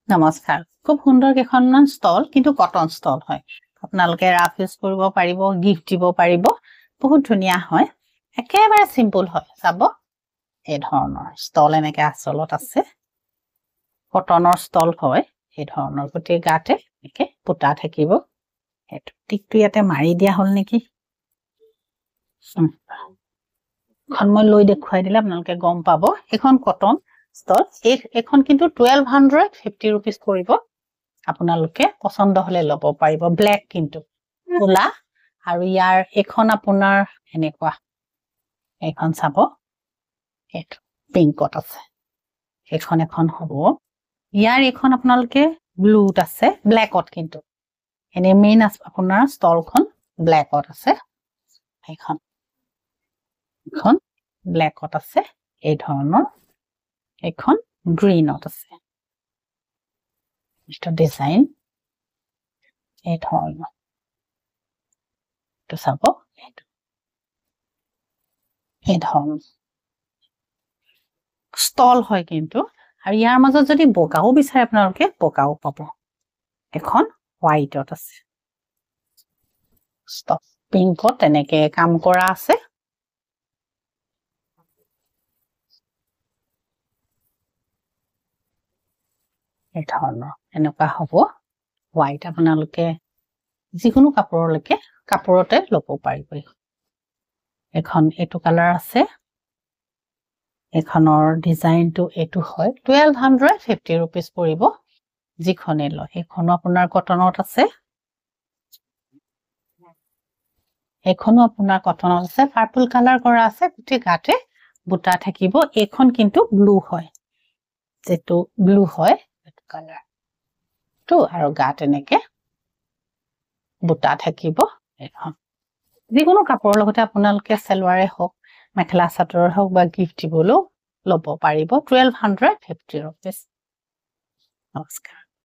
নমস্কাৰ খুব সুন্দৰ কেইখনমান ষ্টল কিন্তু কটন ষ্টল হয় আপোনালোকে ৰাফ ইউজ কৰিব পাৰিব গিফট দিব পাৰিব বহুত ধুনীয়া হয় একেবাৰে সিম্পল হয় চাব এই ধৰণৰ ষ্টল এনেকে আচলত আছে কটনৰ ষ্টল হয় এই ধৰণৰ গটি গাতে একে পুটা থাকিব এটো টিকটো ইয়াতে মাৰি দিয়া হল নেকি খন মই লৈ দেখুৱাই দিলে আপোনালোকে গম পাব এখন কটন ষ্টল এখন কিন্তু 1250 rupees পৰিব আপোনালোকে পছন্দ হলে লব পাৰিব ব্ল্যাক কিন্তু কোলা আৰু ইয়াৰ এখন আপোনাৰ এনেকুৱা এখন চাব এটো পিংকত আছে এখন হ'ব ইয়াৰ এখন আপোনালোকে ব্লুত আছে ব্ল্যাকত কিন্তু এনে মেইন আপোনাৰ ষ্টলখন ব্ল্যাকত আছে এখন ব্ল্যাকত আছে এই ধৰণৰ এখন গ্ৰীনত আছে এটা ডিজাইন এই ধৰণৰ তো চাব এই ধৰণৰ ষ্টল হয় কিন্তু আৰু ইয়াৰ মাজত যদি বগাও বিচাৰে আপোনালোকে বগাও পাব এখন হোৱাইটত আছে ষ্টপ পিংকত এনেকে কাম কৰা আছে এই ধৰণৰ এনেকুৱা হ'ব হোৱাইট আপোনালোকে যিকোনো কাপোৰতে ল'ব পাৰিব এখন এটো কালাৰ আছে এখনৰ ডিজাইনটো এটো হয় 1250 rupees পৰিব যিখনে লয় এখনো আপোনাৰ কটনত আছে এখনো আপোনাৰ কটনত আছে পাৰ্পল কালাৰ কৰা আছে গুটি গাতে বুটা থাকিব এখন কিন্তু ব্লু হয় যেটো ব্লু হয় এটো কালাৰ তো আৰু গাত এনেকে বুটা থাকিব এখন যিকোনো কাপোৰৰ লগতে আপোনালোকে সালোৱাৰে হওক মেখেলা চাদৰৰ হওক বা গিফট দিবলৈও ল'ব পাৰিব 1250 rupees নমস্কাৰ